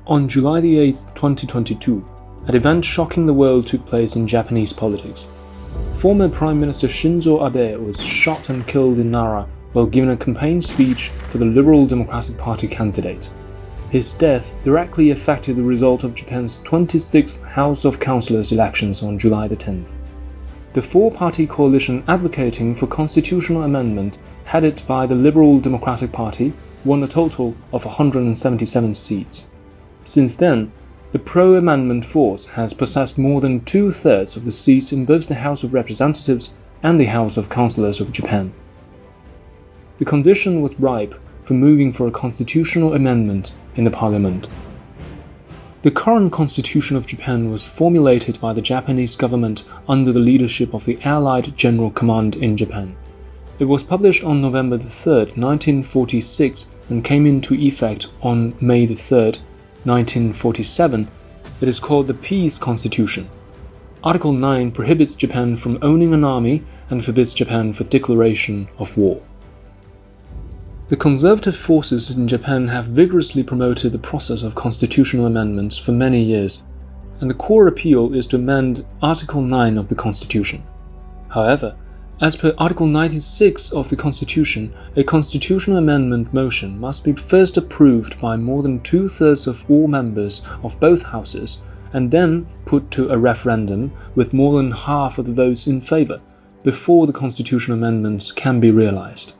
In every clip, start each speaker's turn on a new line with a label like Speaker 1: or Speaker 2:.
Speaker 1: On July 8, 2022, an event shocking the world took place in Japanese politics. Former Prime Minister Shinzo Abe was shot and killed in Nara while giving a campaign speech for the Liberal Democratic Party candidate. His death directly affected the result of Japan's 26th House of Councillors elections on July 10th. The four-party coalition advocating for constitutional amendment, headed by the Liberal Democratic Party, won a total of 177 seats. Since then, the pro-amendment force has possessed more than two-thirds of the seats in both the House of Representatives and the House of Councillors of Japan. The condition was ripe for moving for a constitutional amendment in the parliament. The current constitution of Japan was formulated by the Japanese government under the leadership of the Allied General Command in Japan. It was published on November 3, 1946 and came into effect on May 3, 1947. It is called the Peace Constitution. Article 9 prohibits Japan from owning an army and forbids Japan for declaration of war. The conservative forces in Japan have vigorously promoted the process of constitutional amendments for many years, and the core appeal is to amend Article 9 of the Constitution. However, as per Article 96 of the Constitution, a constitutional amendment motion must be first approved by more than two-thirds of all members of both houses and then put to a referendum with more than half of the votes in favor before the constitutional amendments can be realized.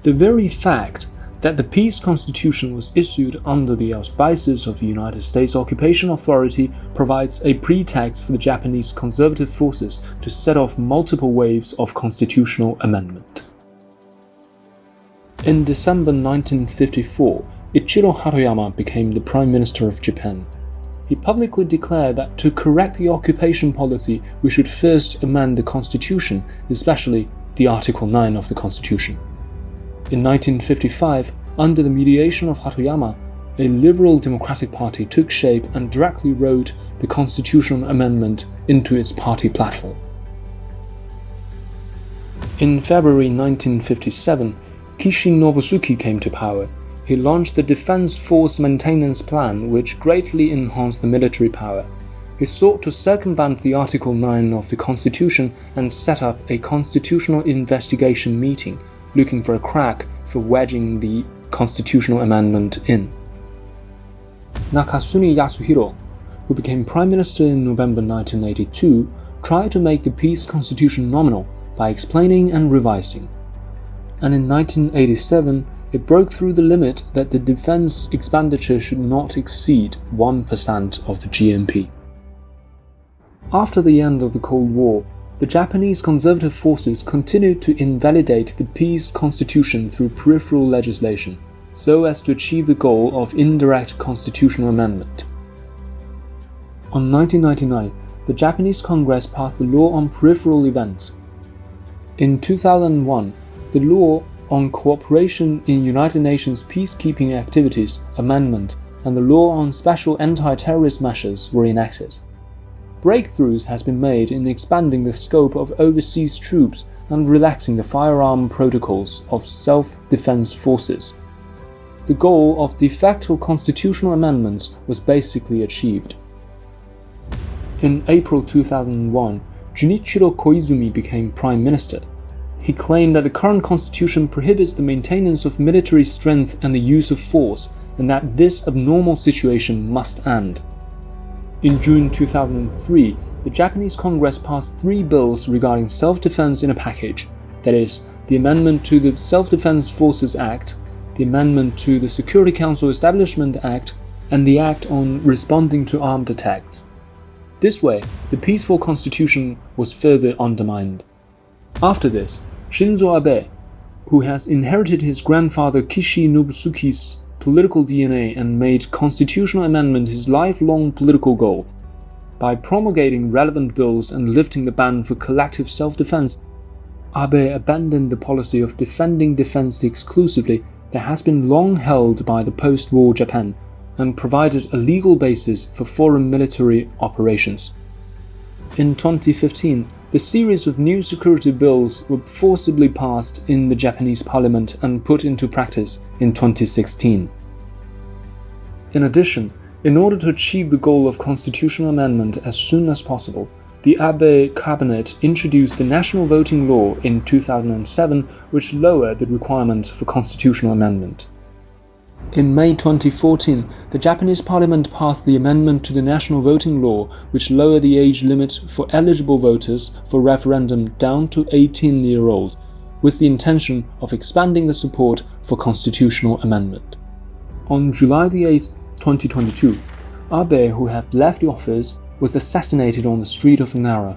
Speaker 1: The very fact that the Peace Constitution was issued under the auspices of the United States Occupation Authority provides a pretext for the Japanese conservative forces to set off multiple waves of constitutional amendment. In December 1954, Ichiro Hatoyama became the Prime Minister of Japan. He publicly declared that to correct the occupation policy, we should first amend the Constitution, especially the Article 9 of the Constitution. In 1955, under the mediation of Hatoyama, a Liberal Democratic Party took shape and directly wrote the constitutional amendment into its party platform. In February 1957, Kishi Nobusuke came to power. He launched the Defense Force Maintenance Plan, which greatly enhanced the military power. He sought to circumvent the Article 9 of the Constitution and set up a constitutional investigation meeting, looking for a crack for wedging the constitutional amendment in. Nakasune Yasuhiro, who became Prime Minister in November 1982, tried to make the Peace Constitution nominal by explaining and revising. And in 1987, it broke through the limit that the defense expenditure should not exceed 1% of the GNP. After the end of the Cold War, the Japanese conservative forces continued to invalidate the Peace Constitution through peripheral legislation, so as to achieve the goal of indirect constitutional amendment. On 1999, the Japanese Congress passed the Law on Peripheral Events. In 2001, the Law on Cooperation in United Nations Peacekeeping Activities Amendment and the Law on Special Anti-Terrorist Measures were enacted. Breakthroughs has been made in expanding the scope of overseas troops and relaxing the firearm protocols of self-defense forces. The goal of de facto constitutional amendments was basically achieved. In April 2001, Junichiro Koizumi became Prime Minister. He claimed that the current constitution prohibits the maintenance of military strength and the use of force, and that this abnormal situation must end. In June 2003, the Japanese Congress passed 3 bills regarding self-defense in a package, that is, the amendment to the Self-Defense Forces Act, the amendment to the Security Council Establishment Act, and the Act on Responding to Armed Attacks. This way, the peaceful constitution was further undermined. After this, Shinzo Abe, who has inherited his grandfather Kishi Nobusuke's political DNA and made constitutional amendment his lifelong political goal. By promulgating relevant bills and lifting the ban for collective self-defense, Abe abandoned the policy of defending defense exclusively that has been long held by the post-war Japan and provided a legal basis for foreign military operations. In 2015, the series of new security bills were forcibly passed in the Japanese parliament and put into practice in 2016. In addition, in order to achieve the goal of constitutional amendment as soon as possible, the Abe cabinet introduced the national voting law in 2007, which lowered the requirement for constitutional amendment. In May 2014, the Japanese parliament passed the amendment to the national voting law, which lowered the age limit for eligible voters for referendum down to 18-year-old, with the intention of expanding the support for constitutional amendment. On July 8, 2022, Abe, who had left the office, was assassinated on the street of Nara,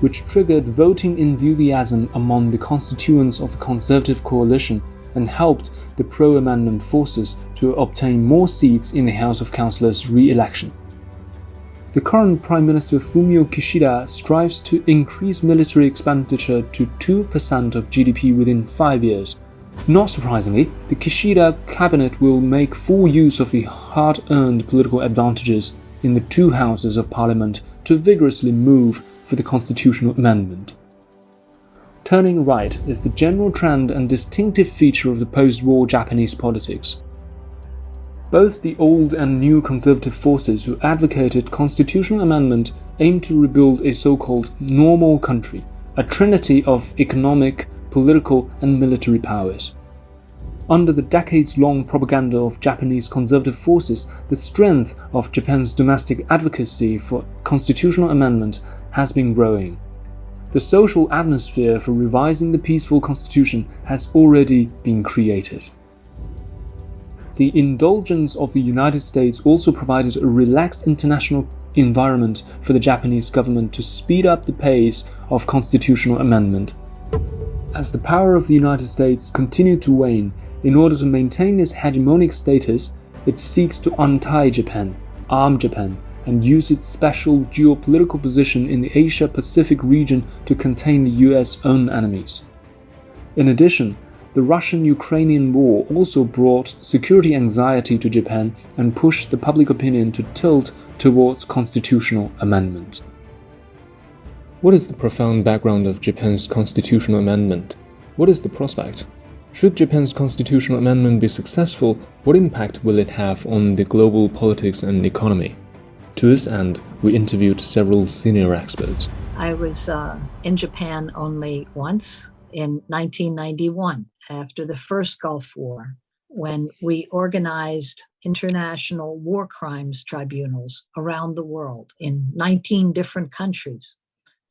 Speaker 1: which triggered voting enthusiasm among the constituents of the Conservative coalition and helped the pro-amendment forces to obtain more seats in the House of Councillors re-election. The current Prime Minister Fumio Kishida strives to increase military expenditure to 2% of GDP within 5 years. Not surprisingly, the Kishida cabinet will make full use of the hard-earned political advantages in the two houses of parliament to vigorously move for the constitutional amendment. Turning right is the general trend and distinctive feature of the post-war Japanese politics. Both the old and new conservative forces who advocated constitutional amendment aim to rebuild a so-called normal country, a trinity of economic, political, and military powers. Under the decades-long propaganda of Japanese conservative forces, the strength of Japan's domestic advocacy for constitutional amendment has been growing. The social atmosphere for revising the peaceful constitution has already been created. The indulgence of the United States also provided a relaxed international environment for the Japanese government to speed up the pace of constitutional amendment. As the power of the United States continued to wane, in order to maintain its hegemonic status, it seeks to untie Japan, arm Japan, and use its special geopolitical position in the Asia-Pacific region to contain the US' own enemies. In addition, the Russian-Ukrainian war also brought security anxiety to Japan and pushed the public opinion to tilt towards constitutional amendment. What is the profound background of Japan's constitutional amendment? What is the prospect? Should Japan's constitutional amendment be successful, what impact will it have on the global politics and economy? To this end, we interviewed several senior experts.
Speaker 2: I was in Japan only once, in 1991, after the first Gulf War, when we organized international war crimes tribunals around the world in 19 different countries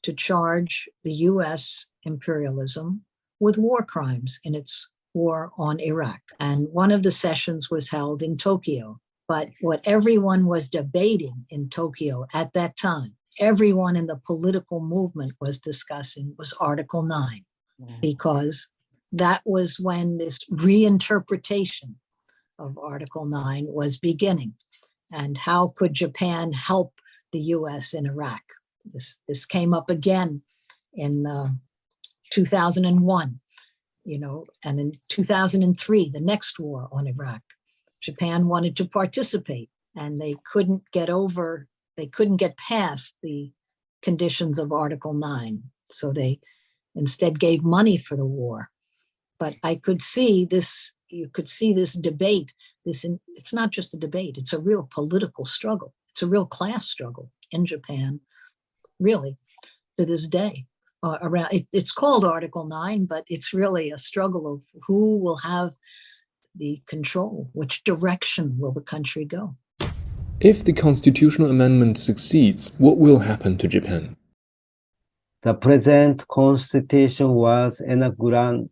Speaker 2: to charge the US imperialism with war crimes in its war on Iraq. And one of the sessions was held in Tokyo. But what everyone was debating in Tokyo at that time, everyone in the political movement was discussing, was Article 9, because that was when this reinterpretation of Article 9 was beginning. And how could Japan help the US in Iraq? This came up again in 2001, and in 2003, the next war on Iraq. Japan wanted to participate, and they couldn't get past the conditions of Article 9. So they instead gave money for the war. But I could see this, you could see this debate, it's not just a debate, it's a real political struggle. It's a real class struggle in Japan, really, to this day. It's called Article 9, but it's really a struggle of who will have the control, which direction will the country go.
Speaker 1: If the constitutional amendment succeeds, what will happen to Japan?
Speaker 3: The present constitution was inaugurated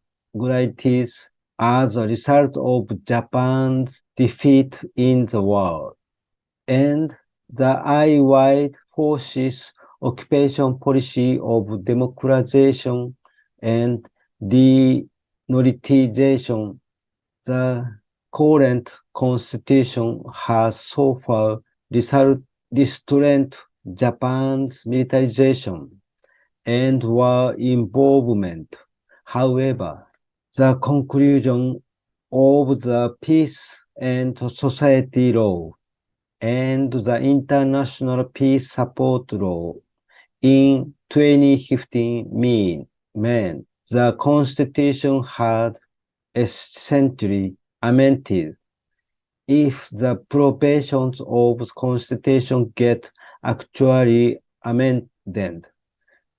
Speaker 3: as a result of Japan's defeat in the war, and the Allied forces' occupation policy of democratization and denuclearization. The current constitution has so far restrained Japan's militarization and war involvement. However, the conclusion of the Peace and Society Law and the International Peace Support Law in 2015 meant the Constitution had essentially amended. if the provisions of constitution get actually amended,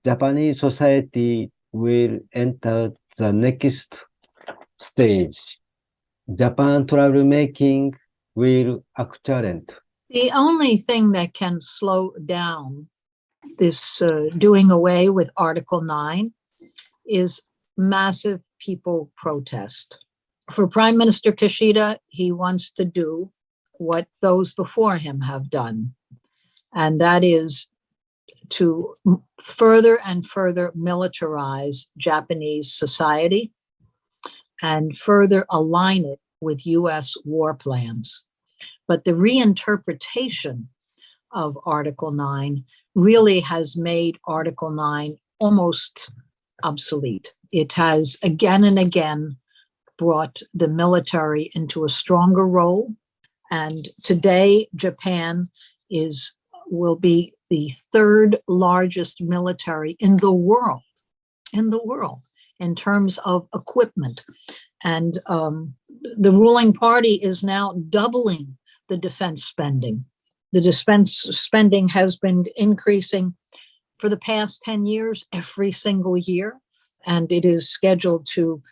Speaker 3: Japanese society will enter the next stage. Japan troublemaking will accelerate.
Speaker 2: The only thing that can slow down this doing away with Article 9 is massive people protest. For Prime Minister Kishida, he wants to do what those before him have done, and that is to further and further militarize Japanese society and further align it with US war plans. But the reinterpretation of Article 9 really has made Article 9 almost obsolete. It has again and again brought the military into a stronger role. And today, Japan will be the third largest military in the world, in terms of equipment. And the ruling party is now doubling the defense spending. The defense spending has been increasing for the past 10 years, every single year, and it is scheduled to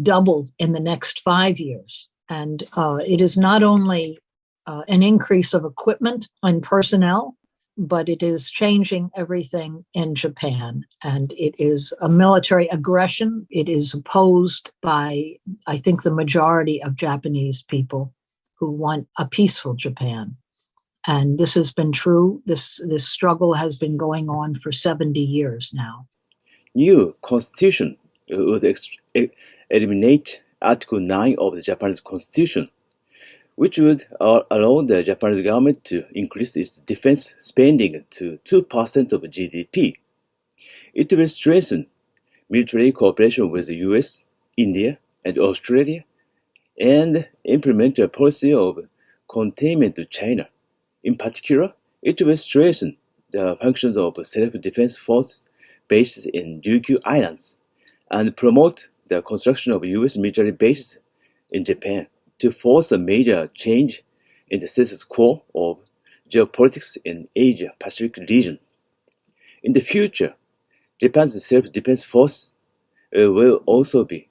Speaker 2: double in the next 5 years. And it is not only an increase of equipment and personnel, but it is changing everything in Japan. And it is a military aggression. It is opposed by, I think, the majority of Japanese people who want a peaceful Japan. And this has been true. This struggle has been going on for 70 years now.
Speaker 4: New constitution would eliminate Article 9 of the Japanese constitution, which would allow the Japanese government to increase its defense spending to 2% of GDP. It will strengthen military cooperation with the US, India, and Australia, and implement a policy of containment to China. In particular, it will strengthen the functions of self-defense forces based in Ryukyu Islands and promote the construction of US military bases in Japan to force a major change in the status quo of geopolitics in Asia-Pacific region. In the future, Japan's self-defense force will also be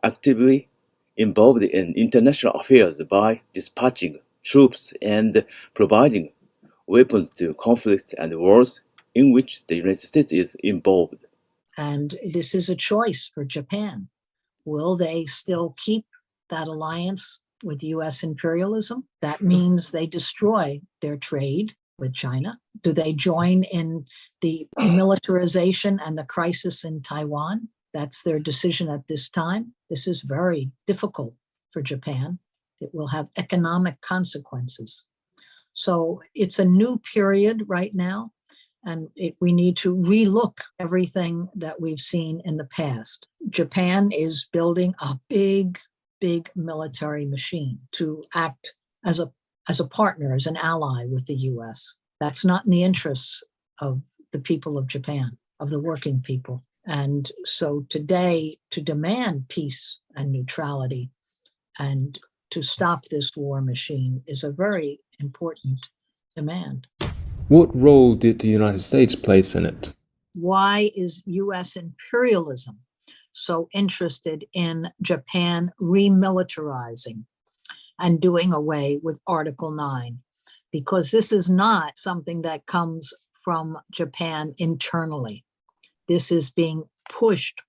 Speaker 4: actively involved in international affairs by dispatching troops and providing weapons to conflicts and wars in which the United States is involved.
Speaker 2: And this is a choice for Japan. Will they still keep that alliance with US imperialism? That means they destroy their trade with China. Do they join in the militarization and the crisis in Taiwan? That's their decision at this time. This is very difficult for Japan. It will have economic consequences. So it's a new period right now, and we need to relook everything that we've seen in the past. Japan is building a big military machine to act as a partner, as an ally with the US. That's not in the interests of the people of Japan, of the working people. And so today, to demand peace and neutrality and to stop this war machine is a very important demand.
Speaker 1: What role did the United States place in it?
Speaker 2: Why is US imperialism so interested in Japan remilitarizing and doing away with Article 9? Because this is not something that comes from Japan internally. This is being pushed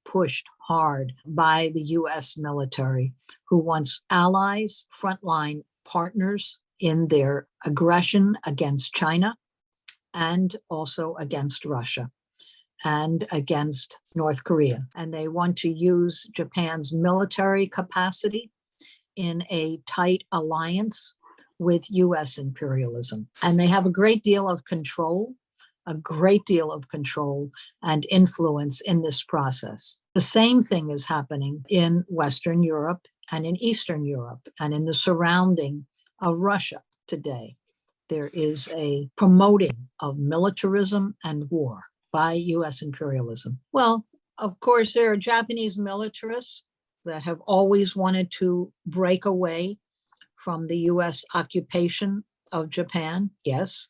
Speaker 2: hard by the US military, who wants allies, frontline partners in their aggression against China and also against Russia and against North Korea. And they want to use Japan's military capacity in a tight alliance with US imperialism. And they have a great deal of control and influence in this process. The same thing is happening in Western Europe and in Eastern Europe and in the surrounding of Russia today. There is a promoting of militarism and war by US imperialism. Well, of course, there are Japanese militarists that have always wanted to break away from the US occupation of Japan, yes,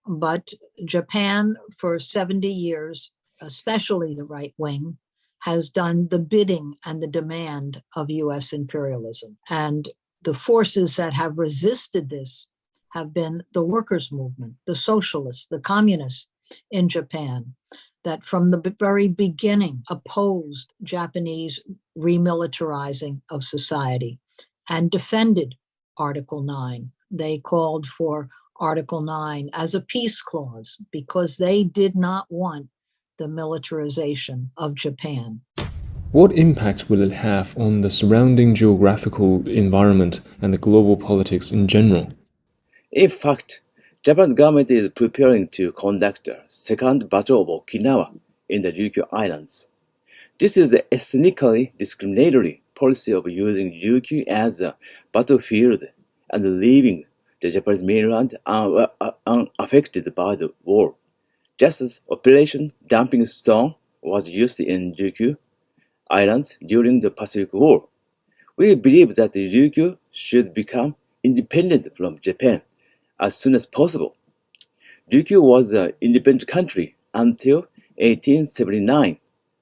Speaker 2: but Japan for 70 years, especially the right wing, has done the bidding and the demand of US imperialism. And the forces that have resisted this have been the workers' movement, the socialists, the communists in Japan, that from the very beginning opposed Japanese remilitarizing of society and defended Article 9. They called for Article 9 as a peace clause because they did not want the militarization of Japan.
Speaker 1: What impact will it have on the surrounding geographical environment and the global politics in general?
Speaker 4: In fact, Japan's government is preparing to conduct a second Battle of Okinawa in the Ryukyu Islands. This is an ethnically discriminatory policy of using Ryukyu as a battlefield and leaving the Japanese mainland unaffected by the war. Just as Operation Dumping Stone was used in Ryukyu Islands during the Pacific War, we believe that Ryukyu should become independent from Japan as soon as possible. Ryukyu was an independent country until 1879,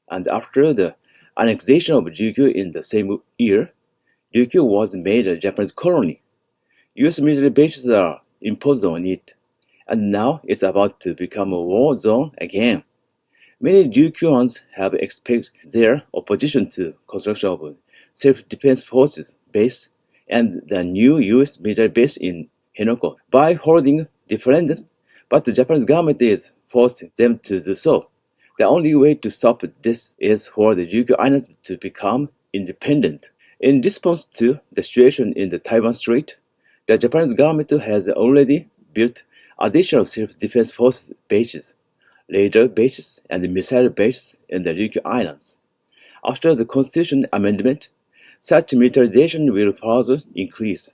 Speaker 4: and after the annexation of Ryukyu in the same year, Ryukyu was made a Japanese colony. US military bases are imposed on it, and now it's about to become a war zone again. Many Ryukyuans have expressed their opposition to construction of a self-defense forces base and the new US military base in Henoko by holding referendums, but the Japanese government is forcing them to do so. The only way to stop this is for the Ryukyu Islands to become independent. In response to the situation in the Taiwan Strait, the Japanese government has already built additional self-defense forces bases, radar bases, and missile bases in the Ryukyu Islands. After the Constitution amendment, such militarization will further increase.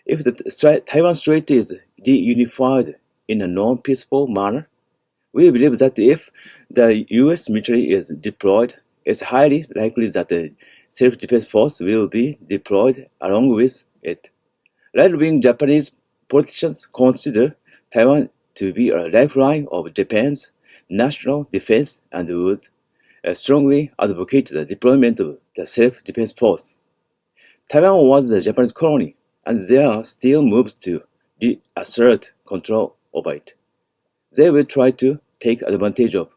Speaker 4: If the Taiwan Strait is reunified in a non-peaceful manner, we believe that if the US military is deployed, it's highly likely that the self-defense force will be deployed along with it. Right-wing Japanese politicians consider Taiwan to be a lifeline of Japan's national defense and would strongly advocate the deployment of the self-defense force. Taiwan was a Japanese colony, and there are still moves to reassert control over it. They will try to take advantage of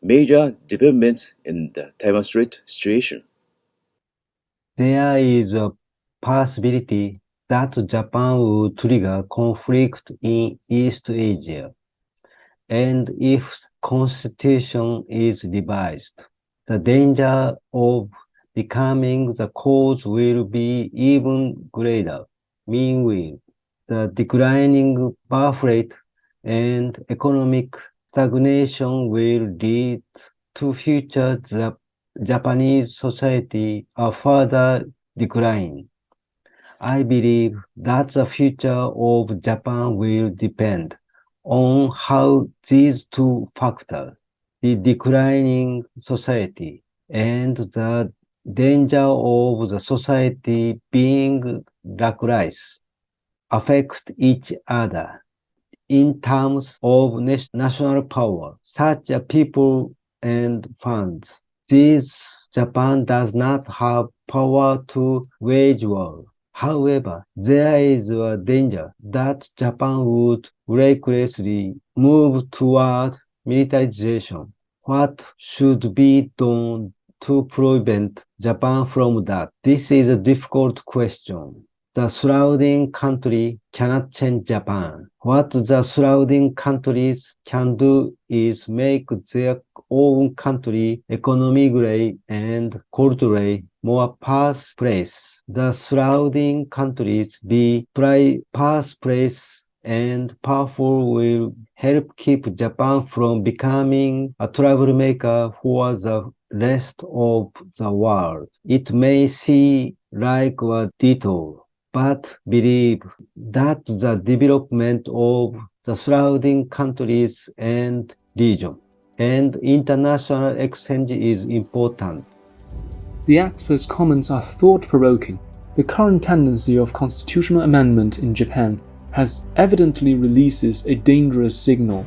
Speaker 4: major developments in the Taiwan Strait situation.
Speaker 3: There is a possibility that Japan would trigger conflict in East Asia. And if constitution is revised, the danger of becoming the cause will be even greater. Meanwhile, the declining birth rate and economic stagnation will lead to future Japanese society a further decline. I believe that the future of Japan will depend on how these two factors, the declining society and the danger of the society being localized, affect each other. In terms of national power, such as people and funds, Japan does not have power to wage war. However, there is a danger that Japan would recklessly move toward militarization. What should be done to prevent Japan from that? This is a difficult question. The surrounding country cannot change Japan. What the surrounding countries can do is make their own country economically and culturally more prosperous. The surrounding countries be prosperous and powerful will help keep Japan from becoming a troublemaker for the rest of the world. It may seem like a detour, but believe that the development of the surrounding countries and region and international exchange is important.
Speaker 1: The expert's comments are thought-provoking the current tendency of constitutional amendment in Japan has evidently releases a dangerous signal.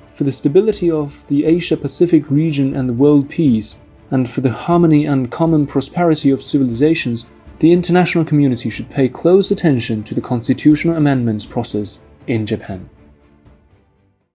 Speaker 1: For the stability of the Asia-Pacific region and the world peace, and for the harmony and common prosperity of civilizations, the international community should pay close attention to the constitutional amendments process in Japan.